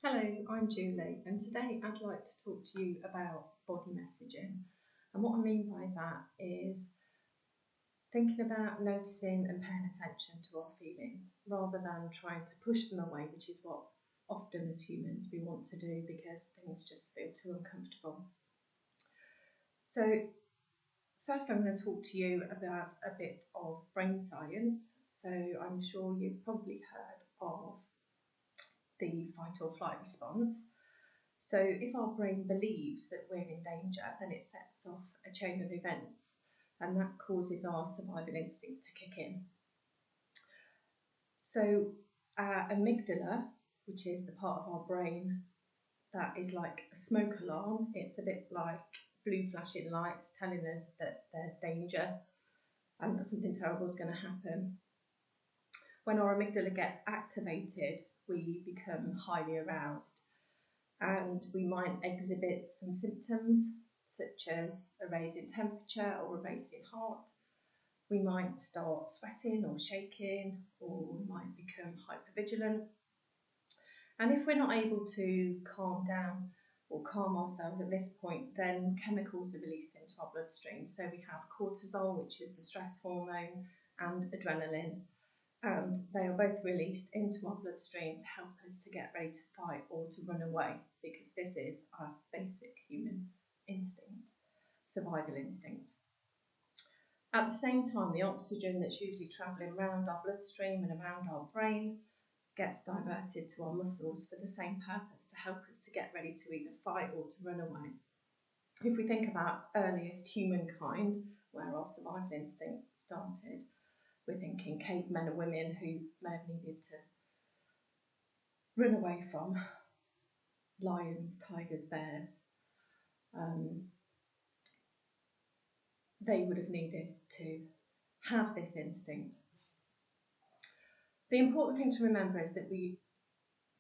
Hello, I'm Julie, and today I'd like to talk to you about body messaging. And what I mean by that is thinking about noticing and paying attention to our feelings rather than trying to push them away, which is what often as humans we want to do because things just feel too uncomfortable. So, first, I'm going to talk to you about a bit of brain science. So, I'm sure you've probably heard of the fight or flight response. So, if our brain believes that we're in danger, then it sets off a chain of events, and that causes our survival instinct to kick in. So, our amygdala, which is the part of our brain that is like a smoke alarm, it's a bit like blue flashing lights telling us that there's danger and that something terrible is going to happen. When our amygdala gets activated, we become highly aroused and we might exhibit some symptoms such as a raise in temperature or a racing heart. We might start sweating or shaking, or we might become hypervigilant. And if we're not able to calm down or calm ourselves at this point, then chemicals are released into our bloodstream. So we have cortisol, which is the stress hormone, and adrenaline, and they are both released into our bloodstream to help us to get ready to fight or to run away, because this is our basic human instinct, survival instinct. At the same time, the oxygen that's usually travelling around our bloodstream and around our brain gets diverted to our muscles for the same purpose, to help us to get ready to either fight or to run away. If we think about earliest humankind, where our survival instinct started, we're thinking cavemen and women who may have needed to run away from lions, tigers, bears. They would have needed to have this instinct. The important thing to remember is that we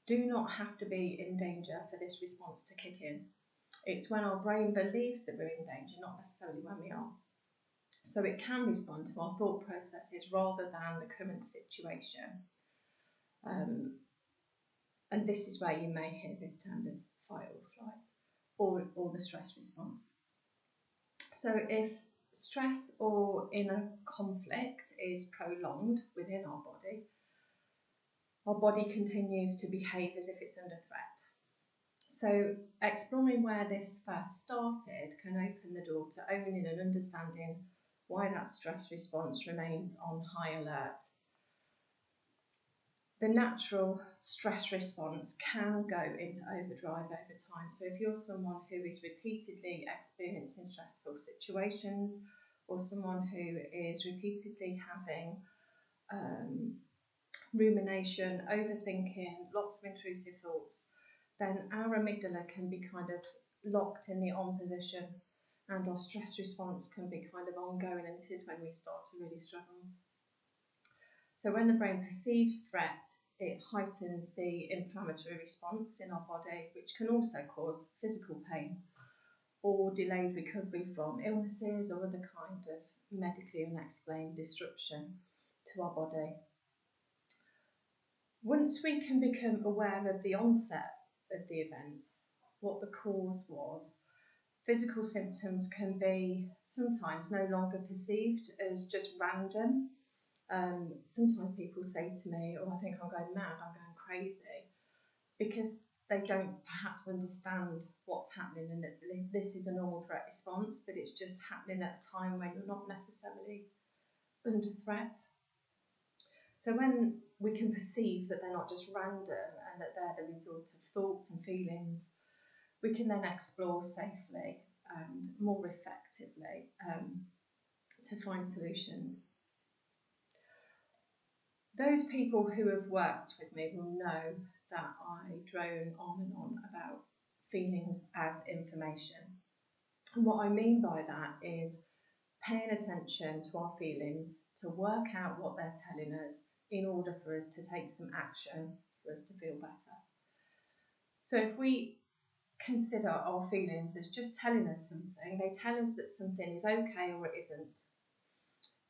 do not have to be in danger for this response to kick in. It's when our brain believes that we're in danger, not necessarily when we are. So it can respond to our thought processes rather than the current situation. And this is where you may hear this termed as fight or flight, or the stress response. So if stress or inner conflict is prolonged within our body continues to behave as if it's under threat. So exploring where this first started can open the door to owning and understanding why that stress response remains on high alert. The natural stress response can go into overdrive over time. So if you're someone who is repeatedly experiencing stressful situations, or someone who is repeatedly having rumination, overthinking, lots of intrusive thoughts, then our amygdala can be kind of locked in the on position, and our stress response can be kind of ongoing, and this is when we start to really struggle. So when the brain perceives threat, it heightens the inflammatory response in our body, which can also cause physical pain or delayed recovery from illnesses or other kind of medically unexplained disruption to our body. Once we can become aware of the onset of the events, what the cause was, physical symptoms can be sometimes no longer perceived as just random. Sometimes people say to me, "Oh, I think I'm going mad, I'm going crazy," because they don't perhaps understand what's happening and that this is a normal threat response, but it's just happening at a time when you're not necessarily under threat. So when we can perceive that they're not just random and that they're the result of thoughts and feelings, we can then explore safely and more effectively to find solutions. Those people who have worked with me will know that I drone on and on about feelings as information. And what I mean by that is paying attention to our feelings to work out what they're telling us in order for us to take some action for us to feel better. So if we consider our feelings as just telling us something, they tell us that something is okay or it isn't.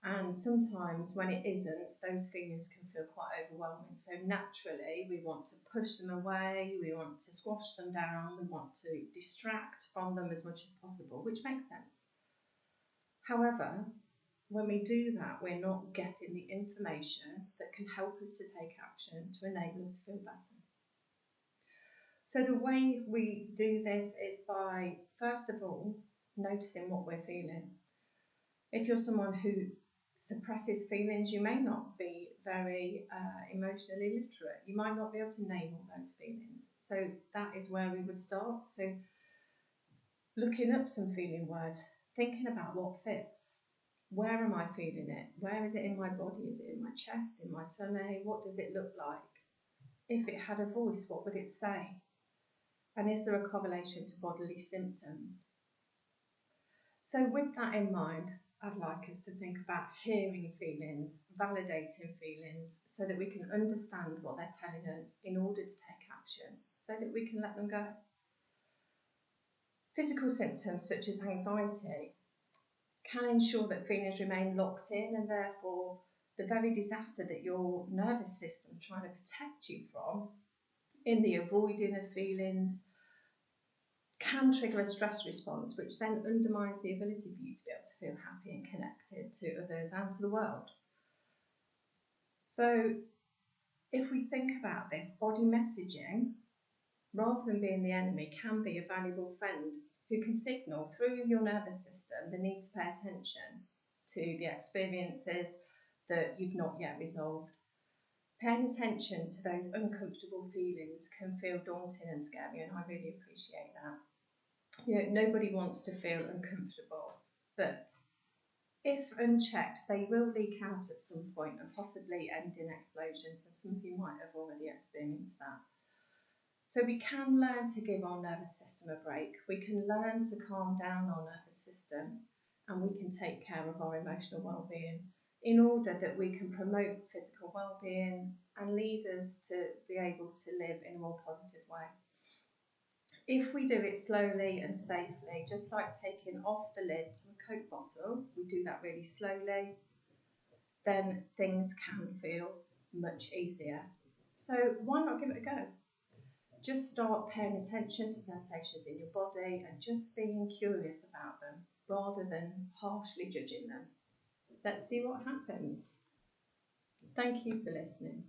And sometimes when it isn't, those feelings can feel quite overwhelming. So naturally, we want to push them away, we want to squash them down, we want to distract from them as much as possible, which makes sense. However, when we do that, we're not getting the information that can help us to take action to enable us to feel better. So the way we do this is by, first of all, noticing what we're feeling. If you're someone who suppresses feelings, you may not be very emotionally literate. You might not be able to name all those feelings. So that is where we would start. So looking up some feeling words, thinking about what fits. Where am I feeling it? Where is it in my body? Is it in my chest, in my tummy? What does it look like? If it had a voice, what would it say? And is there a correlation to bodily symptoms? So with that in mind, I'd like us to think about hearing feelings, validating feelings, so that we can understand what they're telling us in order to take action, so that we can let them go. Physical symptoms such as anxiety can ensure that feelings remain locked in, and therefore the very disaster that your nervous system trying to protect you from in the avoiding of feelings can trigger a stress response, which then undermines the ability for you to be able to feel happy and connected to others and to the world. So if we think about this, body messaging, rather than being the enemy, can be a valuable friend who can signal through your nervous system the need to pay attention to the experiences that you've not yet resolved. Paying attention to those uncomfortable feelings can feel daunting and scary, and I really appreciate that. You know, nobody wants to feel uncomfortable, but if unchecked, they will leak out at some point and possibly end in explosions, and some of you might have already experienced that. So we can learn to give our nervous system a break. We can learn to calm down our nervous system, and we can take care of our emotional well-being in order that we can promote physical well-being and lead us to be able to live in a more positive way. If we do it slowly and safely, just like taking off the lid to a Coke bottle, we do that really slowly, then things can feel much easier. So why not give it a go? Just start paying attention to sensations in your body and just being curious about them rather than harshly judging them. Let's see what happens. Thank you for listening.